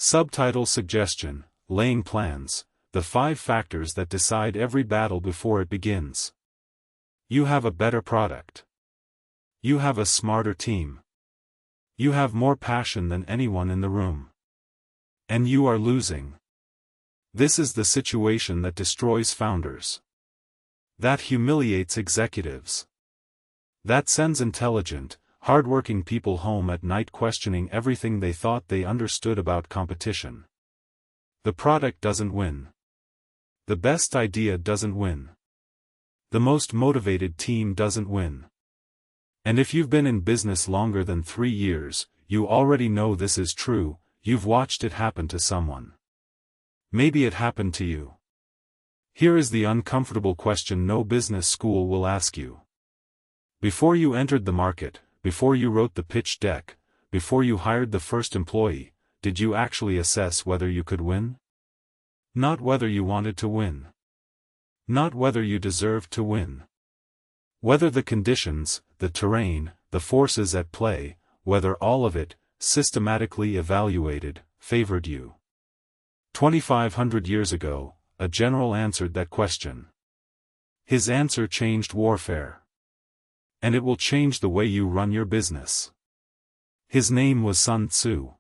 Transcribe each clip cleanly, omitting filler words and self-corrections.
Subtitle suggestion: Laying plans, the 5 factors that decide every battle before it begins. You have a better product. You have a smarter team. You have more passion than anyone in the room. And you are losing. This is the situation that destroys founders. That humiliates executives. That sends intelligent, hardworking people home at night questioning everything they thought they understood about competition. The product doesn't win. The best idea doesn't win. The most motivated team doesn't win. And if you've been in business longer than 3 years, you already know this is true. You've watched it happen to someone. Maybe it happened to you. Here is the uncomfortable question no business school will ask you. Before you entered the market, before you wrote the pitch deck, before you hired the first employee, did you actually assess whether you could win? Not whether you wanted to win. Not whether you deserved to win. Whether the conditions, the terrain, the forces at play, whether all of it, systematically evaluated, favored you. 2,500 years ago, a general answered that question. His answer changed warfare. And it will change the way you run your business. His name was Sun Tzu.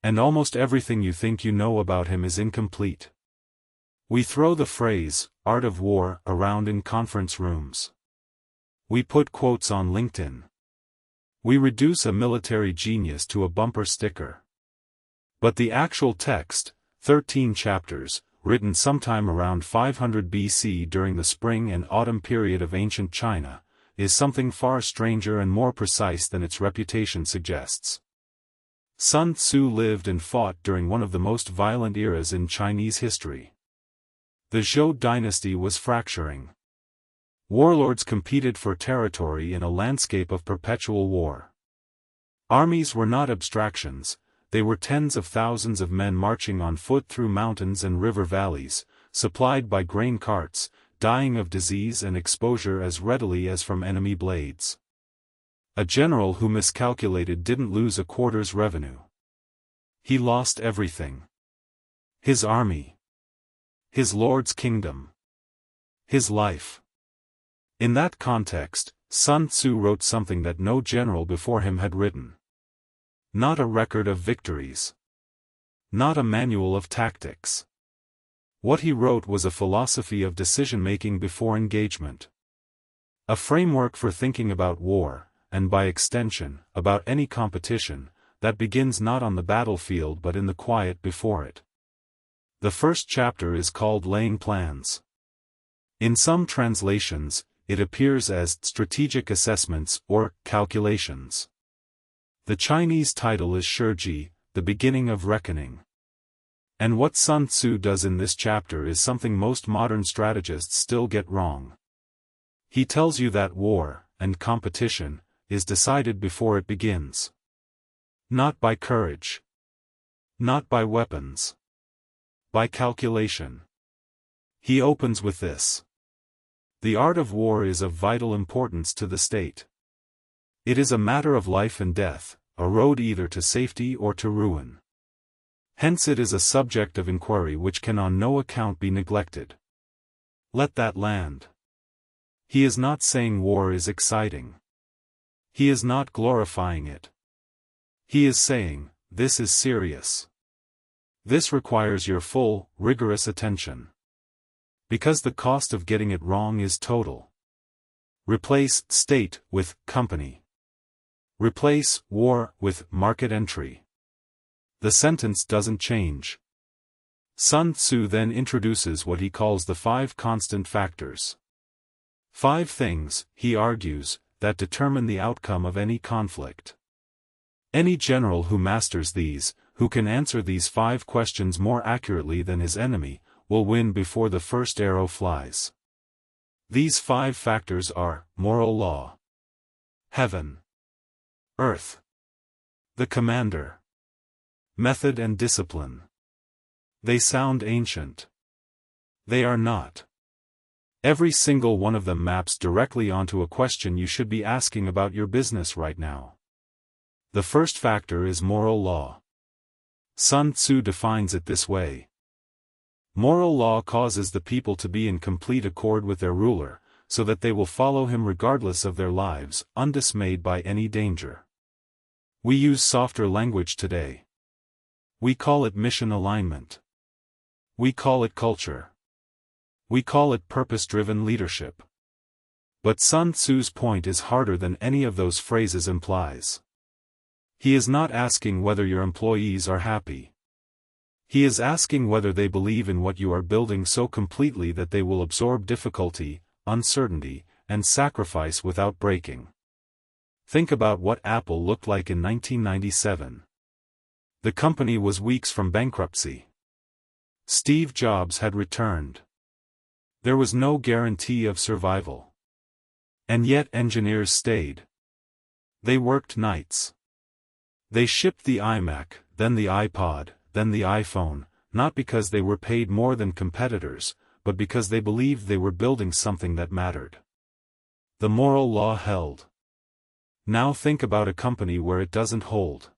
And almost everything you think you know about him is incomplete. We throw the phrase, art of war, around in conference rooms. We put quotes on LinkedIn. We reduce a military genius to a bumper sticker. But the actual text, 13 chapters, written sometime around 500 BC during the spring and autumn period of ancient China, is something far stranger and more precise than its reputation suggests. Sun Tzu lived and fought during one of the most violent eras in Chinese history. The Zhou dynasty was fracturing. Warlords competed for territory in a landscape of perpetual war. Armies were not abstractions, they were tens of thousands of men marching on foot through mountains and river valleys, supplied by grain carts, dying of disease and exposure as readily as from enemy blades. A general who miscalculated didn't lose a quarter's revenue. He lost everything. His army. His lord's kingdom. His life. In that context, Sun Tzu wrote something that no general before him had written. Not a record of victories. Not a manual of tactics. What he wrote was a philosophy of decision-making before engagement. A framework for thinking about war, and by extension, about any competition, that begins not on the battlefield but in the quiet before it. The first chapter is called Laying Plans. In some translations, it appears as Strategic Assessments or Calculations. The Chinese title is Shiji, the beginning of reckoning. And what Sun Tzu does in this chapter is something most modern strategists still get wrong. He tells you that war, and competition, is decided before it begins. Not by courage. Not by weapons. By calculation. He opens with this. The art of war is of vital importance to the state. It is a matter of life and death, a road either to safety or to ruin. Hence it is a subject of inquiry which can on no account be neglected. Let that land. He is not saying war is exciting. He is not glorifying it. He is saying, this is serious. This requires your full, rigorous attention. Because the cost of getting it wrong is total. Replace state with company. Replace war with market entry. The sentence doesn't change. Sun Tzu then introduces what he calls the 5 constant factors. 5 things, he argues, that determine the outcome of any conflict. Any general who masters these, who can answer these 5 questions more accurately than his enemy, will win before the first arrow flies. These 5 factors are, moral law. Heaven. Earth. The commander. Method and discipline. They sound ancient. They are not. Every single one of them maps directly onto a question you should be asking about your business right now. The first factor is moral law. Sun Tzu defines it this way. Moral law causes the people to be in complete accord with their ruler, so that they will follow him regardless of their lives, undismayed by any danger. We use softer language today. We call it mission alignment. We call it culture. We call it purpose-driven leadership. But Sun Tzu's point is harder than any of those phrases implies. He is not asking whether your employees are happy. He is asking whether they believe in what you are building so completely that they will absorb difficulty, uncertainty, and sacrifice without breaking. Think about what Apple looked like in 1997. The company was weeks from bankruptcy. Steve Jobs had returned. There was no guarantee of survival. And yet engineers stayed. They worked nights. They shipped the iMac, then the iPod, then the iPhone, not because they were paid more than competitors, but because they believed they were building something that mattered. The moral law held. Now think about a company where it doesn't hold.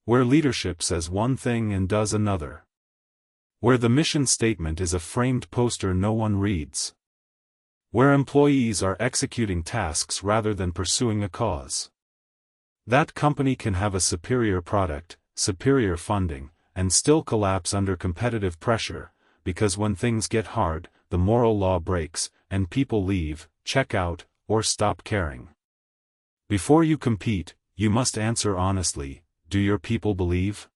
Where leadership says one thing and does another. Where the mission statement is a framed poster no one reads. Where employees are executing tasks rather than pursuing a cause. That company can have a superior product, superior funding, and still collapse under competitive pressure, because when things get hard, the moral law breaks, and people leave, check out, or stop caring. Before you compete, you must answer honestly, do your people believe?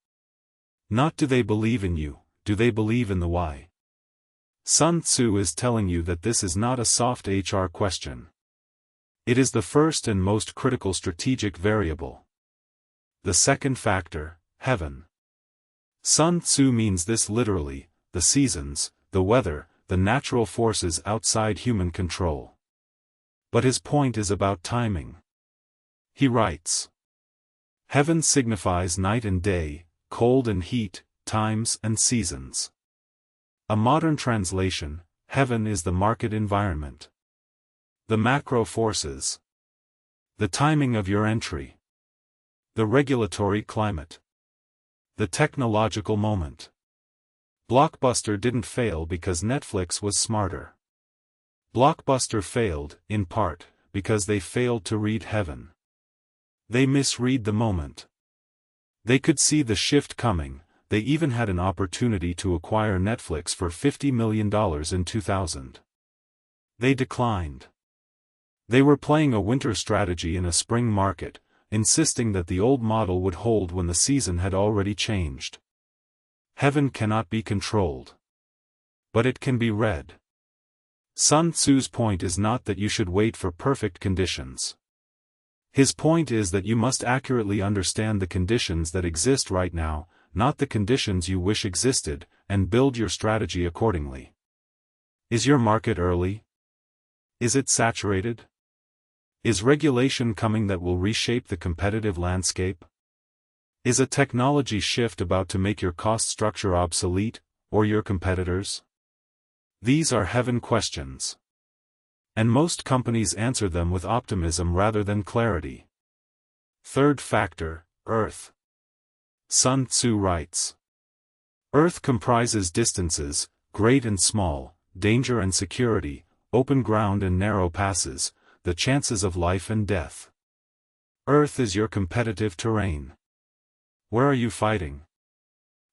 Not do they believe in you, do they believe in the why? Sun Tzu is telling you that this is not a soft HR question. It is the first and most critical strategic variable. The second factor, heaven. Sun Tzu means this literally, the seasons, the weather, the natural forces outside human control. But his point is about timing. He writes, heaven signifies night and day, cold and heat, times and seasons. A modern translation, heaven is the market environment. The macro forces. The timing of your entry. The regulatory climate. The technological moment. Blockbuster didn't fail because Netflix was smarter. Blockbuster failed, in part, because they failed to read heaven. They misread the moment. They could see the shift coming, they even had an opportunity to acquire Netflix for $50 million in 2000. They declined. They were playing a winter strategy in a spring market, insisting that the old model would hold when the season had already changed. Heaven cannot be controlled. But it can be read. Sun Tzu's point is not that you should wait for perfect conditions. His point is that you must accurately understand the conditions that exist right now, not the conditions you wish existed, and build your strategy accordingly. Is your market early? Is it saturated? Is regulation coming that will reshape the competitive landscape? Is a technology shift about to make your cost structure obsolete, or your competitors? These are heaven questions. And most companies answer them with optimism rather than clarity. Third factor, Earth. Sun Tzu writes, Earth comprises distances, great and small, danger and security, open ground and narrow passes, the chances of life and death. Earth is your competitive terrain. Where are you fighting?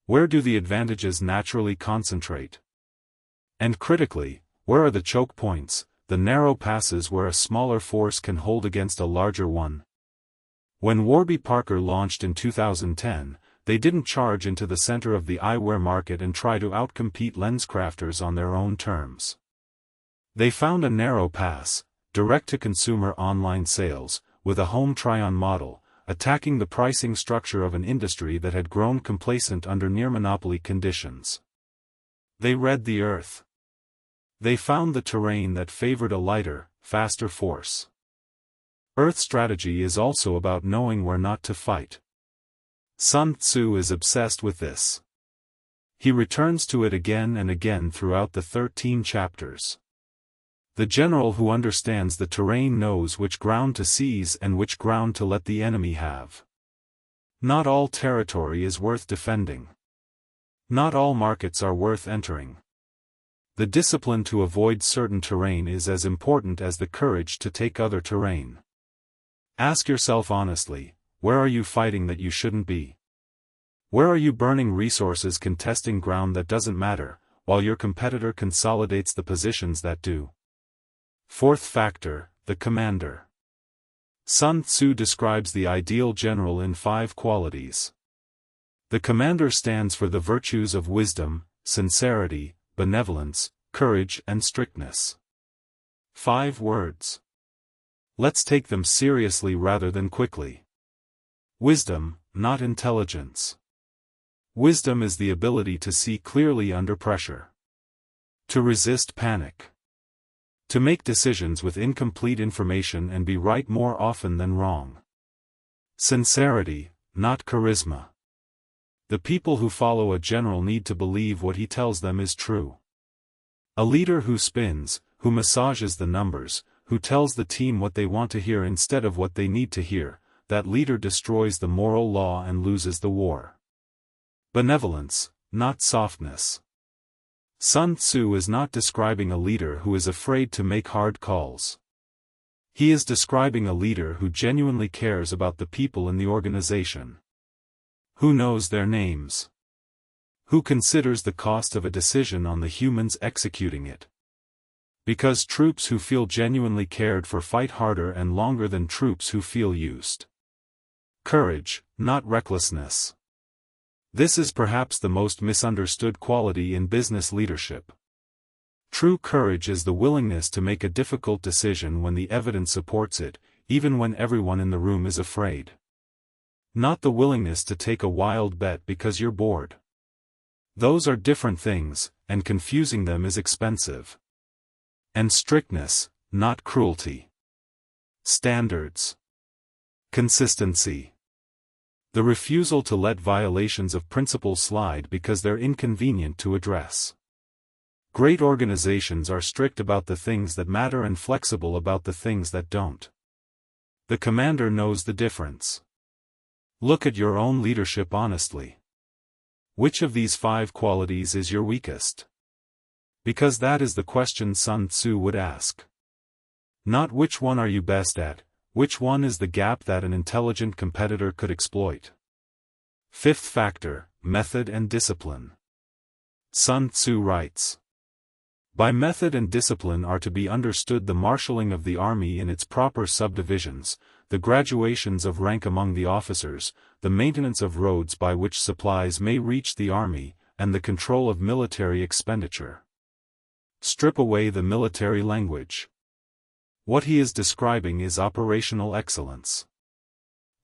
Where do the advantages naturally concentrate? And critically, where are the choke points, the narrow passes where a smaller force can hold against a larger one? When Warby Parker launched in 2010, they didn't charge into the center of the eyewear market and try to outcompete LensCrafters on their own terms. They found a narrow pass, direct-to-consumer online sales, with a home try-on model, attacking the pricing structure of an industry that had grown complacent under near-monopoly conditions. They read the earth. They found the terrain that favored a lighter, faster force. Earth strategy is also about knowing where not to fight. Sun Tzu is obsessed with this. He returns to it again and again throughout the 13 chapters. The general who understands the terrain knows which ground to seize and which ground to let the enemy have. Not all territory is worth defending. Not all markets are worth entering. The discipline to avoid certain terrain is as important as the courage to take other terrain. Ask yourself honestly, where are you fighting that you shouldn't be? Where are you burning resources contesting ground that doesn't matter, while your competitor consolidates the positions that do? Fourth factor, the commander. Sun Tzu describes the ideal general in 5 qualities. The commander stands for the virtues of wisdom, sincerity, benevolence, courage and strictness. 5 words. Let's take them seriously rather than quickly. Wisdom, not intelligence. Wisdom is the ability to see clearly under pressure. To resist panic. To make decisions with incomplete information and be right more often than wrong. Sincerity, not charisma. The people who follow a general need to believe what he tells them is true. A leader who spins, who massages the numbers, who tells the team what they want to hear instead of what they need to hear, that leader destroys the moral law and loses the war. Benevolence, not softness. Sun Tzu is not describing a leader who is afraid to make hard calls. He is describing a leader who genuinely cares about the people in the organization. Who knows their names? Who considers the cost of a decision on the humans executing it? Because troops who feel genuinely cared for fight harder and longer than troops who feel used. Courage, not recklessness. This is perhaps the most misunderstood quality in business leadership. True courage is the willingness to make a difficult decision when the evidence supports it, even when everyone in the room is afraid. Not the willingness to take a wild bet because you're bored. Those are different things, and confusing them is expensive. And strictness, not cruelty. Standards. Consistency. The refusal to let violations of principle slide because they're inconvenient to address. Great organizations are strict about the things that matter and flexible about the things that don't. The commander knows the difference. Look at your own leadership honestly. Which of these 5 qualities is your weakest? Because that is the question Sun Tzu would ask. Not which one are you best at, which one is the gap that an intelligent competitor could exploit. Fifth factor, method and discipline. Sun Tzu writes, by method and discipline are to be understood the marshalling of the army in its proper subdivisions, the graduations of rank among the officers, the maintenance of roads by which supplies may reach the army, and the control of military expenditure. Strip away the military language. What he is describing is operational excellence.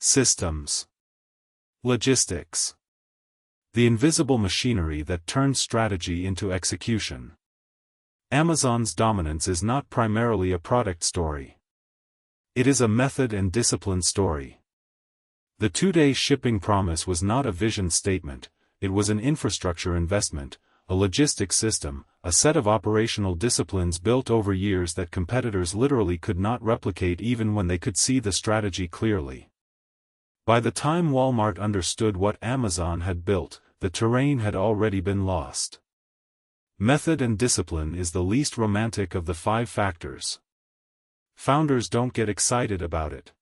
Systems. Logistics. The invisible machinery that turns strategy into execution. Amazon's dominance is not primarily a product story. It is a method and discipline story. The 2-day shipping promise was not a vision statement, it was an infrastructure investment, a logistics system, a set of operational disciplines built over years that competitors literally could not replicate even when they could see the strategy clearly. By the time Walmart understood what Amazon had built, the terrain had already been lost. Method and discipline is the least romantic of the 5 factors. Founders don't get excited about it.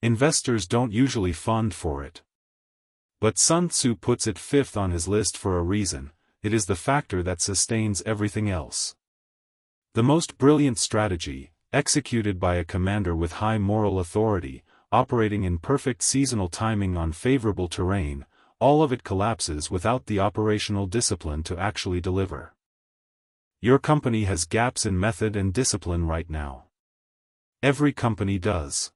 Investors don't usually fund for it. But Sun Tzu puts it 5th on his list for a reason. It is the factor that sustains everything else. The most brilliant strategy, executed by a commander with high moral authority, operating in perfect seasonal timing on favorable terrain, all of it collapses without the operational discipline to actually deliver. Your company has gaps in method and discipline right now. Every company does.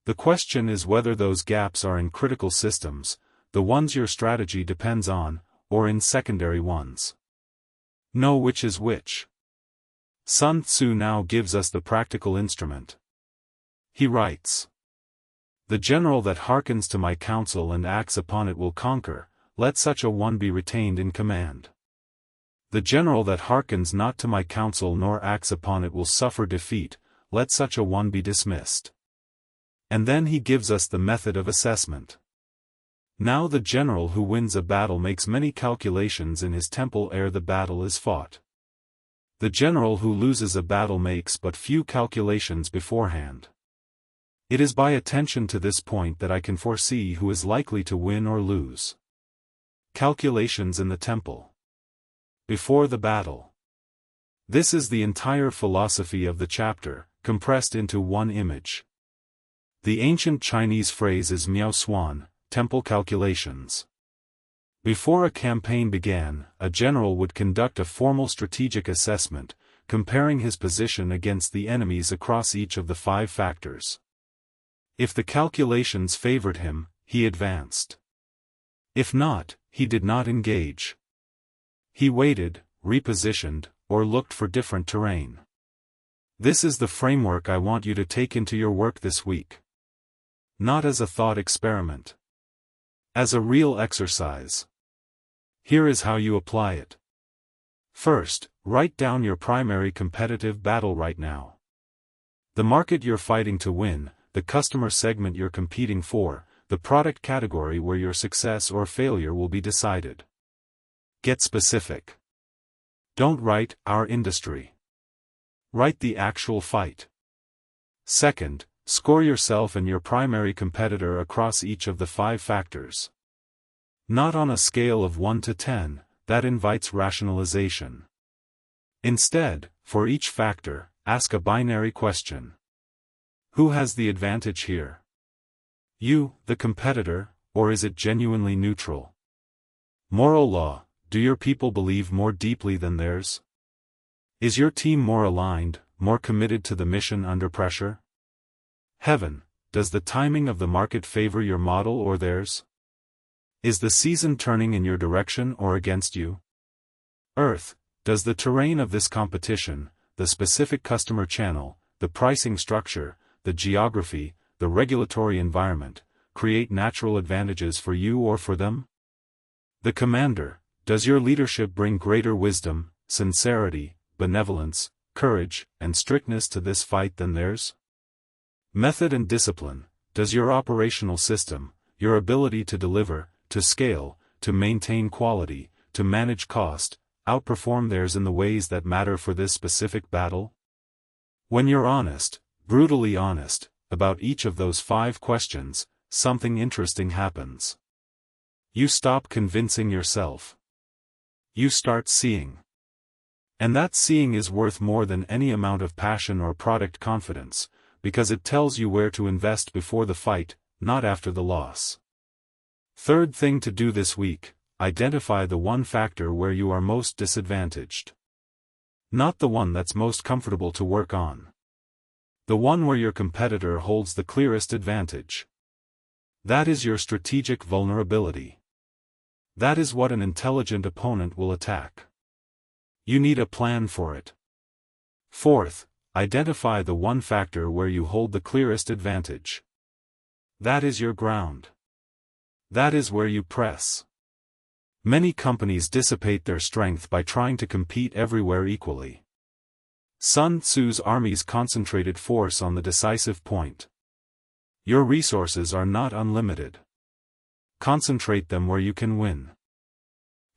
The question is whether those gaps are in critical systems, the ones your strategy depends on, or in secondary ones. Know which is which. Sun Tzu now gives us the practical instrument. He writes, the general that hearkens to my counsel and acts upon it will conquer, let such a one be retained in command. The general that hearkens not to my counsel nor acts upon it will suffer defeat, let such a one be dismissed. And then he gives us the method of assessment. Now the general who wins a battle makes many calculations in his temple ere the battle is fought. The general who loses a battle makes but few calculations beforehand. It is by attention to this point that I can foresee who is likely to win or lose. Calculations in the temple. Before the battle. This is the entire philosophy of the chapter, compressed into one image. The ancient Chinese phrase is miao suan, temple calculations. Before a campaign began, a general would conduct a formal strategic assessment, comparing his position against the enemies across each of the 5 factors. If the calculations favored him, he advanced. If not, he did not engage. He waited, repositioned, or looked for different terrain. This is the framework I want you to take into your work this week. Not as a thought experiment. As a real exercise. Here is how you apply it. First, write down your primary competitive battle right now. The market you're fighting to win, the customer segment you're competing for, the product category where your success or failure will be decided. Get specific. Don't write, our industry. Write the actual fight. Second, score yourself and your primary competitor across each of the 5 factors. Not on a scale of 1 to 10, that invites rationalization. Instead, for each factor, ask a binary question. Who has the advantage here? You, the competitor, or is it genuinely neutral? Moral law, do your people believe more deeply than theirs? Is your team more aligned, more committed to the mission under pressure? Heaven, does the timing of the market favor your model or theirs? Is the season turning in your direction or against you? Earth, does the terrain of this competition, the specific customer channel, the pricing structure, the geography, the regulatory environment, create natural advantages for you or for them? The commander, does your leadership bring greater wisdom, sincerity, benevolence, courage, and strictness to this fight than theirs? Method and discipline, does your operational system, your ability to deliver, to scale, to maintain quality, to manage cost, outperform theirs in the ways that matter for this specific battle? When you're honest, brutally honest, about each of those 5 questions, something interesting happens. You stop convincing yourself. You start seeing. And that seeing is worth more than any amount of passion or product confidence, because it tells you where to invest before the fight, not after the loss. Third thing to do this week, identify the one factor where you are most disadvantaged. Not the one that's most comfortable to work on. The one where your competitor holds the clearest advantage. That is your strategic vulnerability. That is what an intelligent opponent will attack. You need a plan for it. Fourth, identify the one factor where you hold the clearest advantage. That is your ground. That is where you press. Many companies dissipate their strength by trying to compete everywhere equally. Sun Tzu's armies concentrated force on the decisive point. Your resources are not unlimited. Concentrate them where you can win.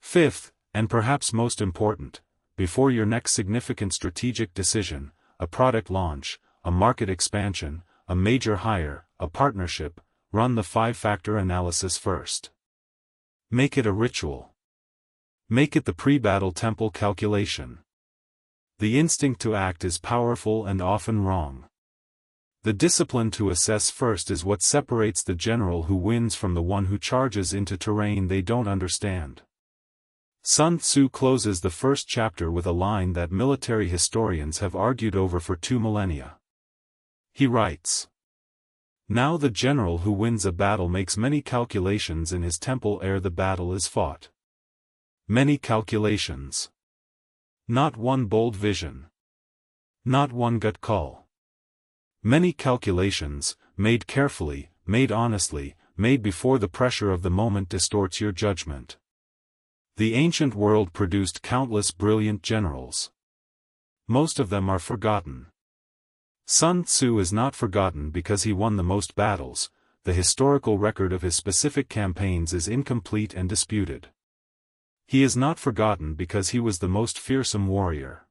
Fifth, and perhaps most important, before your next significant strategic decision, a product launch, a market expansion, a major hire, a partnership, run the 5-factor analysis first. Make it a ritual. Make it the pre-battle temple calculation. The instinct to act is powerful and often wrong. The discipline to assess first is what separates the general who wins from the one who charges into terrain they don't understand. Sun Tzu closes the first chapter with a line that military historians have argued over for 2 millennia. He writes, "Now the general who wins a battle makes many calculations in his temple ere the battle is fought." Many calculations. Not one bold vision. Not one gut call. Many calculations, made carefully, made honestly, made before the pressure of the moment distorts your judgment. The ancient world produced countless brilliant generals. Most of them are forgotten. Sun Tzu is not forgotten because he won the most battles, the historical record of his specific campaigns is incomplete and disputed. He is not forgotten because he was the most fearsome warrior.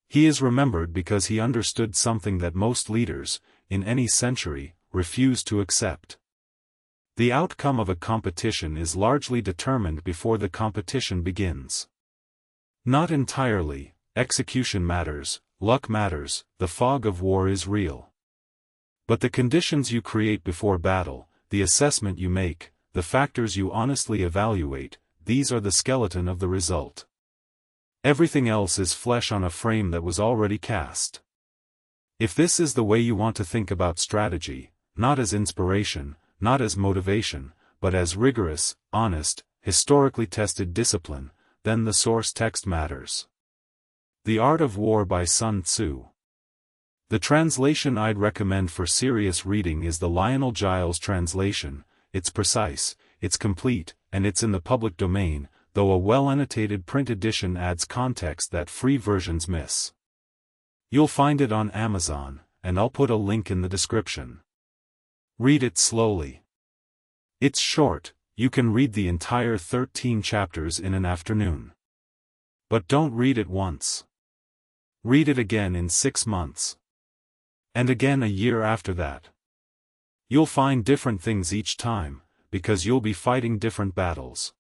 He is remembered because he understood something that most leaders, in any century, refuse to accept. The outcome of a competition is largely determined before the competition begins. Not entirely, execution matters, luck matters, the fog of war is real. But the conditions you create before battle, the assessment you make, the factors you honestly evaluate, these are the skeleton of the result. Everything else is flesh on a frame that was already cast. If this is the way you want to think about strategy, not as inspiration, not as motivation, but as rigorous, honest, historically tested discipline, then the source text matters. The Art of War by Sun Tzu. The translation I'd recommend for serious reading is the Lionel Giles translation. It's precise, it's complete, and it's in the public domain, though a well-annotated print edition adds context that free versions miss. You'll find it on Amazon, and I'll put a link in the description. Read it slowly. It's short, you can read the entire 13 chapters in an afternoon. But don't read it once. Read it again in 6 months. And again a year after that. You'll find different things each time, because you'll be fighting different battles.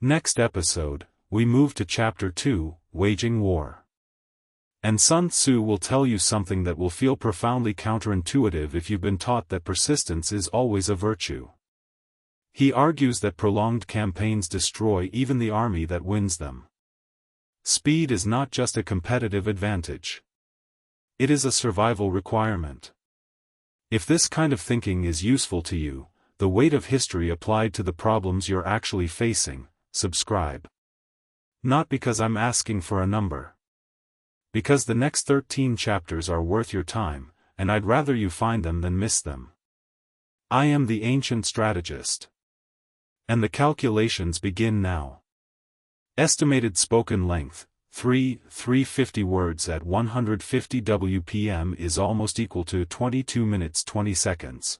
Next episode, we move to Chapter 2, Waging War. And Sun Tzu will tell you something that will feel profoundly counterintuitive if you've been taught that persistence is always a virtue. He argues that prolonged campaigns destroy even the army that wins them. Speed is not just a competitive advantage. It is a survival requirement. If this kind of thinking is useful to you, the weight of history applied to the problems you're actually facing, subscribe. Not because I'm asking for a number. Because the next 13 chapters are worth your time, and I'd rather you find them than miss them. I am the Ancient Strategist. And the calculations begin now. Estimated spoken length, 350 words at 150 WPM is almost equal to 22 minutes 20 seconds.